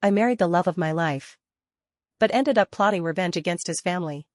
I married the love of my life, but ended up plotting revenge against his family.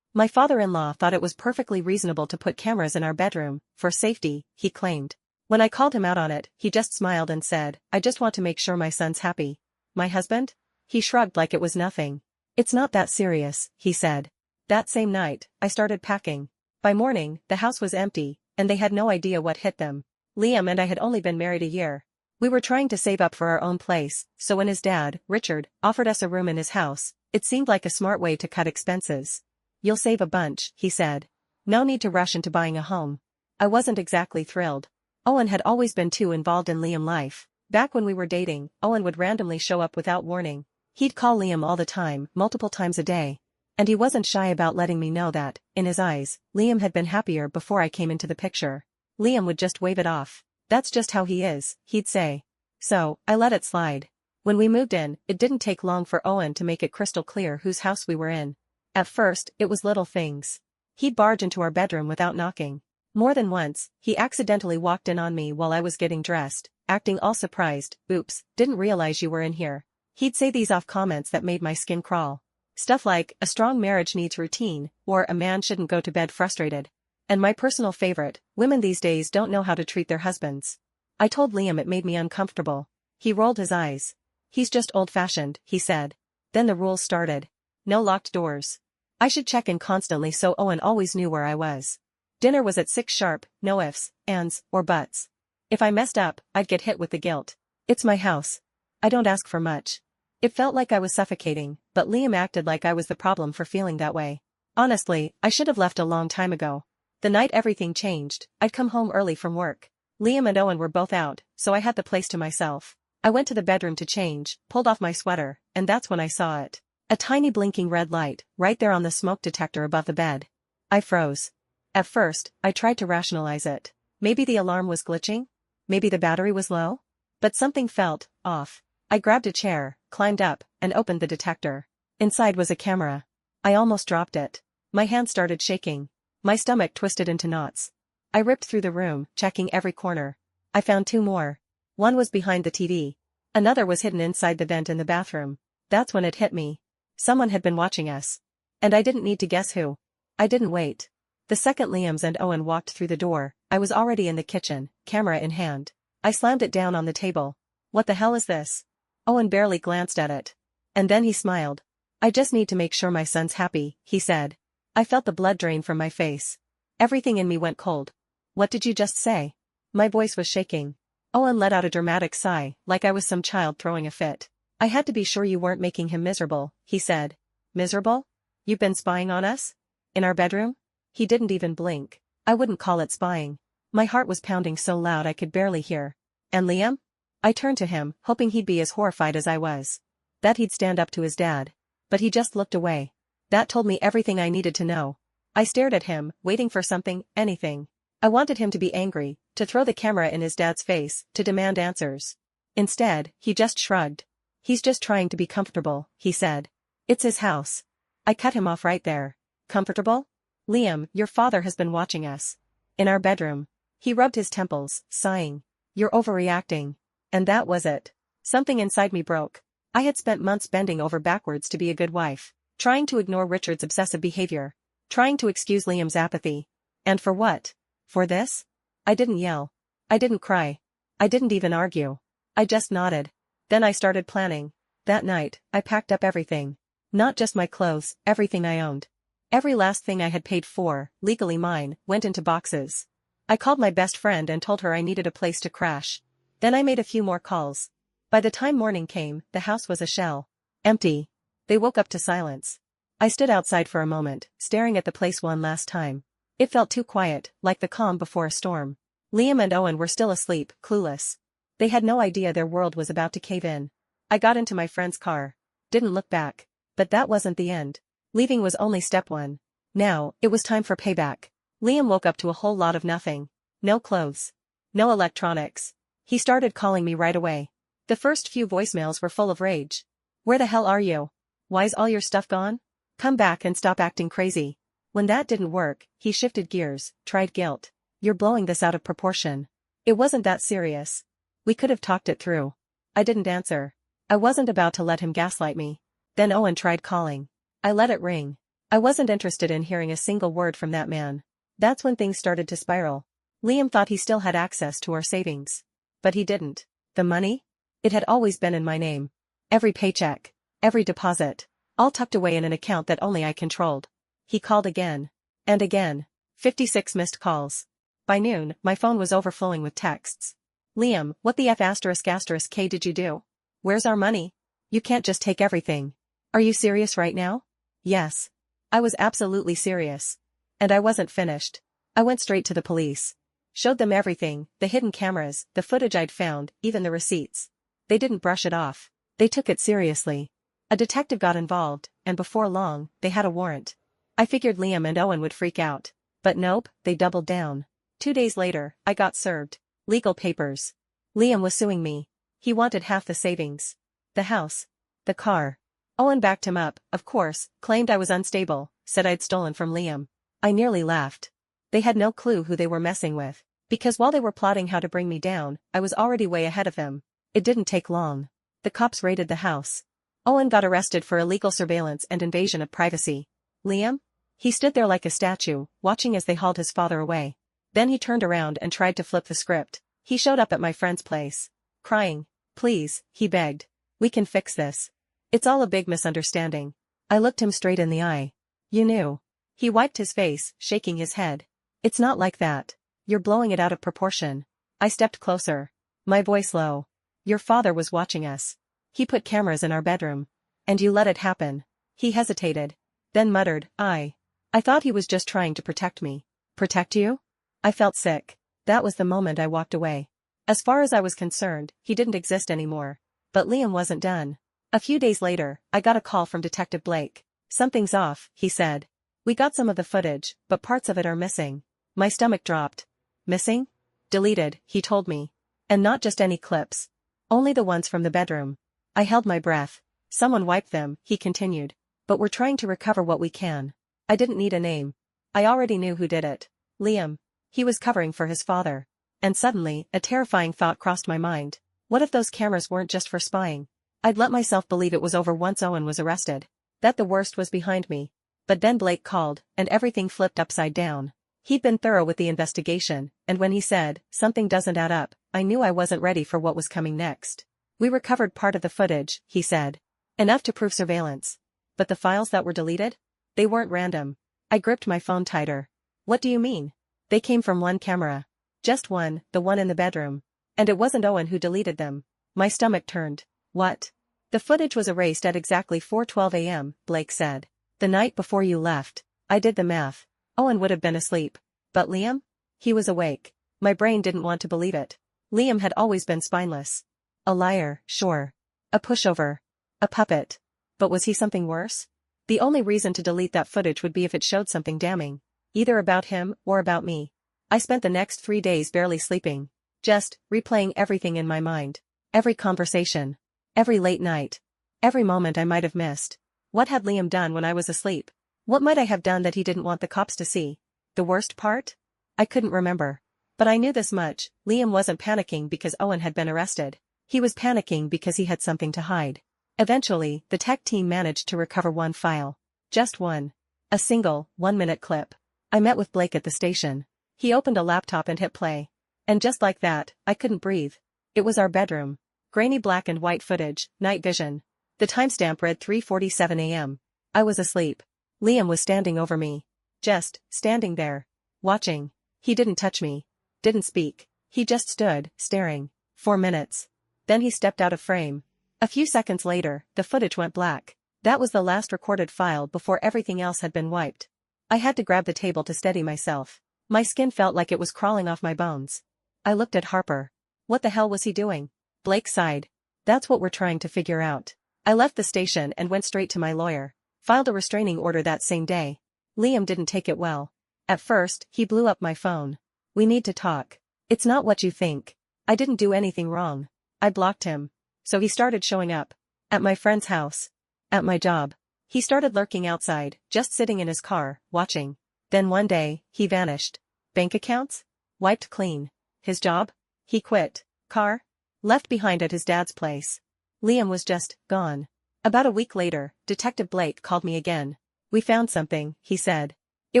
My father-in-law thought it was perfectly reasonable to put cameras in our bedroom, for safety, he claimed. When I called him out on it, he just smiled and said, I just want to make sure my son's happy. My husband? He shrugged like it was nothing. It's not that serious, he said. That same night, I started packing. By morning, the house was empty, and they had no idea what hit them. Liam and I had only been married a year. We were trying to save up for our own place, so when his dad, Richard, offered us a room in his house, it seemed like a smart way to cut expenses. You'll save a bunch, he said. No need to rush into buying a home. I wasn't exactly thrilled. Owen had always been too involved in Liam's life. Back when we were dating, Owen would randomly show up without warning. He'd call Liam all the time, multiple times a day. And he wasn't shy about letting me know that, in his eyes, Liam had been happier before I came into the picture. Liam would just wave it off. That's just how he is, he'd say. So, I let it slide. When we moved in, it didn't take long for Owen to make it crystal clear whose house we were in. At first, it was little things. He'd barge into our bedroom without knocking. More than once, he accidentally walked in on me while I was getting dressed, acting all surprised. Oops, didn't realize you were in here. He'd say these off comments that made my skin crawl. Stuff like, a strong marriage needs routine, or a man shouldn't go to bed frustrated. And my personal favorite, women these days don't know how to treat their husbands. I told Liam it made me uncomfortable. He rolled his eyes. He's just old-fashioned, he said. Then the rules started. No locked doors. I should check in constantly so Owen always knew where I was. Dinner was at 6 sharp, no ifs, ands, or buts. If I messed up, I'd get hit with the guilt. It's my house. I don't ask for much. It felt like I was suffocating, but Liam acted like I was the problem for feeling that way. Honestly, I should have left a long time ago. The night everything changed, I'd come home early from work. Liam and Owen were both out, so I had the place to myself. I went to the bedroom to change, pulled off my sweater, and that's when I saw it. A tiny blinking red light, right there on the smoke detector above the bed. I froze. At first, I tried to rationalize it. Maybe the alarm was glitching? Maybe the battery was low? But something felt off. I grabbed a chair, climbed up, and opened the detector. Inside was a camera. I almost dropped it. My hand started shaking. My stomach twisted into knots. I ripped through the room, checking every corner. I found 2 more. One was behind the TV. Another was hidden inside the vent in the bathroom. That's when it hit me. Someone had been watching us. And I didn't need to guess who. I didn't wait. The second Liam's and Owen walked through the door, I was already in the kitchen, camera in hand. I slammed it down on the table. What the hell is this? Owen barely glanced at it. And then he smiled. I just need to make sure my son's happy, he said. I felt the blood drain from my face. Everything in me went cold. What did you just say? My voice was shaking. Owen let out a dramatic sigh, like I was some child throwing a fit. I had to be sure you weren't making him miserable, he said. Miserable? You've been spying on us? In our bedroom? He didn't even blink. I wouldn't call it spying. My heart was pounding so loud I could barely hear. And Liam? I turned to him, hoping he'd be as horrified as I was. That he'd stand up to his dad. But he just looked away. That told me everything I needed to know. I stared at him, waiting for something, anything. I wanted him to be angry, to throw the camera in his dad's face, to demand answers. Instead, he just shrugged. He's just trying to be comfortable, he said. It's his house. I cut him off right there. Comfortable? Liam, your father has been watching us. In our bedroom. He rubbed his temples, sighing. You're overreacting. And that was it. Something inside me broke. I had spent months bending over backwards to be a good wife, trying to ignore Richard's obsessive behavior, trying to excuse Liam's apathy. And for what? For this? I didn't yell. I didn't cry. I didn't even argue. I just nodded. Then I started planning. That night, I packed up everything. Not just my clothes, everything I owned. Every last thing I had paid for, legally mine, went into boxes. I called my best friend and told her I needed a place to crash. Then I made a few more calls. By the time morning came, the house was a shell. Empty. They woke up to silence. I stood outside for a moment, staring at the place one last time. It felt too quiet, like the calm before a storm. Liam and Owen were still asleep, clueless. They had no idea their world was about to cave in. I got into my friend's car. Didn't look back. But that wasn't the end. Leaving was only step 1. Now, it was time for payback. Liam woke up to a whole lot of nothing. No clothes. No electronics. He started calling me right away. The first few voicemails were full of rage. Where the hell are you? Why's all your stuff gone? Come back and stop acting crazy. When that didn't work, he shifted gears, tried guilt. You're blowing this out of proportion. It wasn't that serious. We could have talked it through. I didn't answer. I wasn't about to let him gaslight me. Then Owen tried calling. I let it ring. I wasn't interested in hearing a single word from that man. That's when things started to spiral. Liam thought he still had access to our savings. But he didn't. The money? It had always been in my name. Every paycheck. Every deposit. All tucked away in an account that only I controlled. He called again. And again. 56 missed calls. By noon, my phone was overflowing with texts. Liam, what the F***K did you do? Where's our money? You can't just take everything. Are you serious right now? Yes. I was absolutely serious. And I wasn't finished. I went straight to the police. Showed them everything, the hidden cameras, the footage I'd found, even the receipts. They didn't brush it off. They took it seriously. A detective got involved, and before long, they had a warrant. I figured Liam and Owen would freak out. But nope, they doubled down. 2 days later, I got served. Legal papers. Liam was suing me. He wanted half the savings. The house. The car. Owen backed him up, of course, claimed I was unstable, said I'd stolen from Liam. I nearly laughed. They had no clue who they were messing with. Because while they were plotting how to bring me down, I was already way ahead of them. It didn't take long. The cops raided the house. Owen got arrested for illegal surveillance and invasion of privacy. Liam? He stood there like a statue, watching as they hauled his father away. Then he turned around and tried to flip the script. He showed up at my friend's place. Crying. Please, he begged. We can fix this. It's all a big misunderstanding. I looked him straight in the eye. You knew. He wiped his face, shaking his head. It's not like that. You're blowing it out of proportion. I stepped closer. My voice low. Your father was watching us. He put cameras in our bedroom. And you let it happen. He hesitated. Then muttered, I thought he was just trying to protect me. Protect you? I felt sick. That was the moment I walked away. As far as I was concerned, he didn't exist anymore. But Liam wasn't done. A few days later, I got a call from Detective Blake. Something's off, he said. We got some of the footage, but parts of it are missing. My stomach dropped. Missing? Deleted, he told me. And not just any clips. Only the ones from the bedroom. I held my breath. Someone wiped them, he continued. But we're trying to recover what we can. I didn't need a name. I already knew who did it. Liam. He was covering for his father. And suddenly, a terrifying thought crossed my mind. What if those cameras weren't just for spying? I'd let myself believe it was over once Owen was arrested. That the worst was behind me. But then Blake called, and everything flipped upside down. He'd been thorough with the investigation, and when he said, something doesn't add up, I knew I wasn't ready for what was coming next. We recovered part of the footage, he said. Enough to prove surveillance. But the files that were deleted? They weren't random. I gripped my phone tighter. What do you mean? They came from one camera. Just one, the one in the bedroom. And it wasn't Owen who deleted them. My stomach turned. What? The footage was erased at exactly 4:12 a.m., Blake said. The night before you left. I did the math. Owen would have been asleep. But Liam? He was awake. My brain didn't want to believe it. Liam had always been spineless. A liar, sure. A pushover. A puppet. But was he something worse? The only reason to delete that footage would be if it showed something damning. Either about him or about me. I spent the next 3 days barely sleeping. Just replaying everything in my mind. Every conversation. Every late night. Every moment I might have missed. What had Liam done when I was asleep? What might I have done that he didn't want the cops to see? The worst part? I couldn't remember. But I knew this much, Liam wasn't panicking because Owen had been arrested. He was panicking because he had something to hide. Eventually, the tech team managed to recover one file. Just one. A single, 1-minute clip. I met with Blake at the station. He opened a laptop and hit play. And just like that, I couldn't breathe. It was our bedroom. Grainy black and white footage, night vision. The timestamp read 3:47 a.m. I was asleep. Liam was standing over me. Just, standing there. Watching. He didn't touch me. Didn't speak. He just stood, staring. 4 minutes. Then he stepped out of frame. A few seconds later, the footage went black. That was the last recorded file before everything else had been wiped. I had to grab the table to steady myself. My skin felt like it was crawling off my bones. I looked at Harper. What the hell was he doing? Blake sighed. That's what we're trying to figure out. I left the station and went straight to my lawyer. Filed a restraining order that same day. Liam didn't take it well. At first, he blew up my phone. We need to talk. It's not what you think. I didn't do anything wrong. I blocked him. So he started showing up. At my friend's house. At my job. He started lurking outside, just sitting in his car, watching. Then one day, he vanished. Bank accounts? Wiped clean. His job? He quit. Car? Left behind at his dad's place. Liam was just gone. About a week later, Detective Blake called me again. We found something, he said. It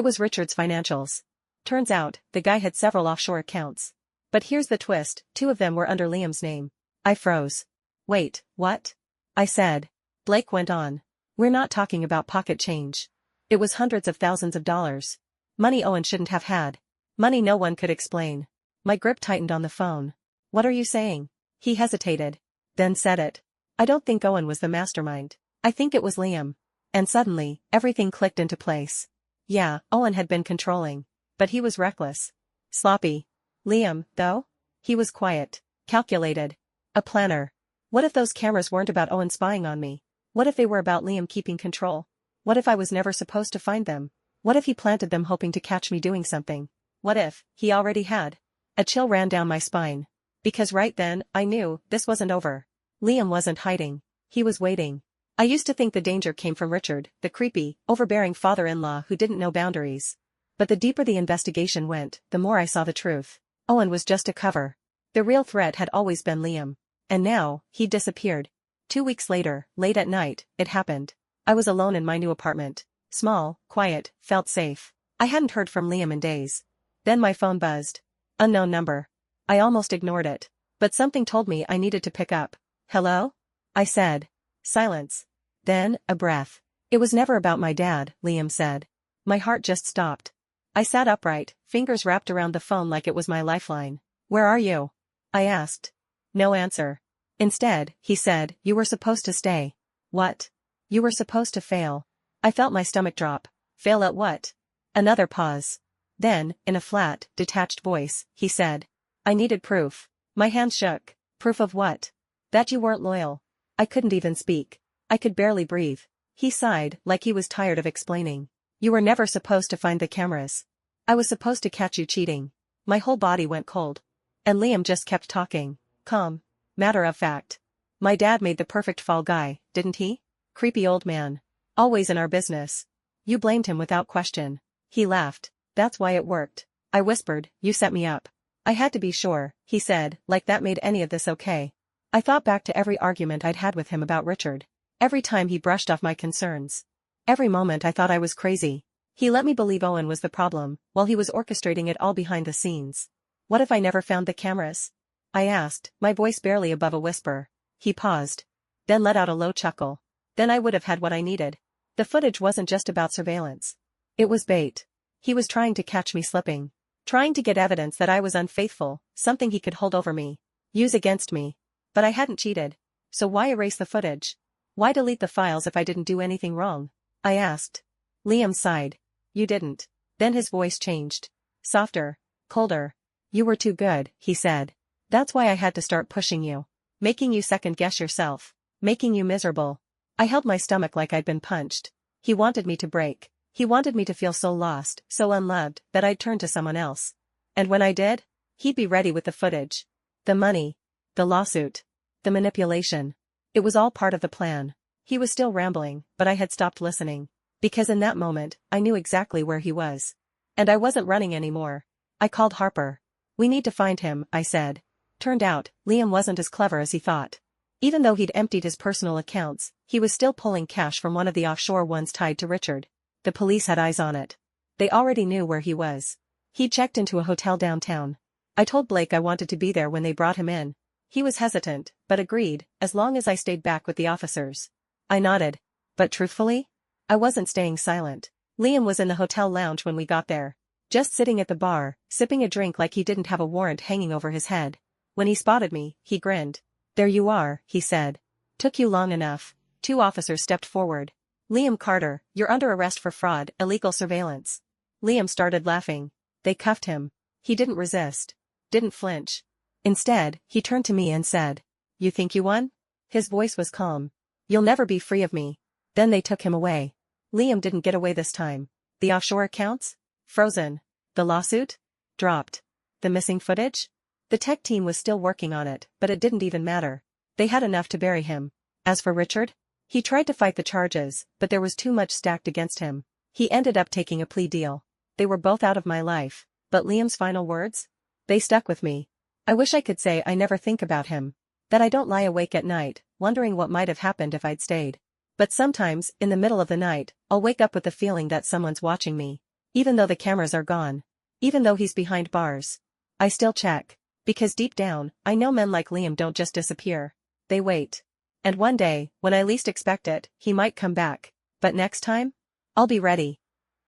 was Richard's financials. Turns out, the guy had several offshore accounts. But here's the twist, 2 of them were under Liam's name. I froze. Wait, what? I said. Blake went on. We're not talking about pocket change. It was hundreds of thousands of dollars. Money Owen shouldn't have had. Money no one could explain. My grip tightened on the phone. What are you saying? He hesitated. Then said it. I don't think Owen was the mastermind. I think it was Liam. And suddenly, everything clicked into place. Yeah, Owen had been controlling. But he was reckless. Sloppy. Liam, though? He was quiet. Calculated. A planner. What if those cameras weren't about Owen spying on me? What if they were about Liam keeping control? What if I was never supposed to find them? What if he planted them hoping to catch me doing something? What if he already had? A chill ran down my spine. Because right then, I knew this wasn't over. Liam wasn't hiding. He was waiting. I used to think the danger came from Richard, the creepy, overbearing father-in-law who didn't know boundaries. But the deeper the investigation went, the more I saw the truth. Owen was just a cover. The real threat had always been Liam. And now, he'd disappeared. 2 weeks later, late at night, it happened. I was alone in my new apartment. Small, quiet, felt safe. I hadn't heard from Liam in days. Then my phone buzzed. Unknown number. I almost ignored it. But something told me I needed to pick up. Hello? I said. Silence. Then, a breath. It was never about my dad, Liam said. My heart just stopped. I sat upright, fingers wrapped around the phone like it was my lifeline. Where are you? I asked. No answer. Instead, he said, you were supposed to stay. What? You were supposed to fail. I felt my stomach drop. Fail at what? Another pause. Then, in a flat, detached voice, he said. I needed proof. My hands shook. Proof of what? That you weren't loyal. I couldn't even speak. I could barely breathe. He sighed, like he was tired of explaining. You were never supposed to find the cameras. I was supposed to catch you cheating. My whole body went cold. And Liam just kept talking. Calm. Matter of fact. My dad made the perfect fall guy, didn't he? Creepy old man. Always in our business. You blamed him without question. He laughed. That's why it worked. I whispered, you set me up. I had to be sure, he said, like that made any of this okay. I thought back to every argument I'd had with him about Richard. Every time he brushed off my concerns. Every moment I thought I was crazy. He let me believe Owen was the problem, while he was orchestrating it all behind the scenes. What if I never found the cameras? I asked, my voice barely above a whisper. He paused. Then let out a low chuckle. Then I would have had what I needed. The footage wasn't just about surveillance. It was bait. He was trying to catch me slipping. Trying to get evidence that I was unfaithful, something he could hold over me. Use against me. But I hadn't cheated. So why erase the footage? Why delete the files if I didn't do anything wrong? I asked. Liam sighed. You didn't. Then his voice changed. Softer. Colder. You were too good, he said. That's why I had to start pushing you. Making you second-guess yourself. Making you miserable. I held my stomach like I'd been punched. He wanted me to break. He wanted me to feel so lost, so unloved, that I'd turn to someone else. And when I did, he'd be ready with the footage. The money. The lawsuit. The manipulation. It was all part of the plan. He was still rambling, but I had stopped listening. Because in that moment, I knew exactly where he was. And I wasn't running anymore. I called Harper. We need to find him, I said. Turned out, Liam wasn't as clever as he thought. Even though he'd emptied his personal accounts, he was still pulling cash from one of the offshore ones tied to Richard. The police had eyes on it. They already knew where he was. He'd checked into a hotel downtown. I told Blake I wanted to be there when they brought him in. He was hesitant, but agreed, as long as I stayed back with the officers. I nodded. But truthfully? I wasn't staying silent. Liam was in the hotel lounge when we got there. Just sitting at the bar, sipping a drink like he didn't have a warrant hanging over his head. When he spotted me, he grinned. There you are, he said. Took you long enough. 2 officers stepped forward. Liam Carter, you're under arrest for fraud, illegal surveillance. Liam started laughing. They cuffed him. He didn't resist. Didn't flinch. Instead, he turned to me and said, You think you won? His voice was calm. You'll never be free of me. Then they took him away. Liam didn't get away this time. The offshore accounts? Frozen. The lawsuit? Dropped. The missing footage? The tech team was still working on it, but it didn't even matter. They had enough to bury him. As for Richard? He tried to fight the charges, but there was too much stacked against him. He ended up taking a plea deal. They were both out of my life. But Liam's final words? They stuck with me. I wish I could say I never think about him. That I don't lie awake at night, wondering what might have happened if I'd stayed. But sometimes, in the middle of the night, I'll wake up with the feeling that someone's watching me. Even though the cameras are gone. Even though he's behind bars. I still check. Because deep down, I know men like Liam don't just disappear. They wait. And one day, when I least expect it, he might come back. But next time? I'll be ready.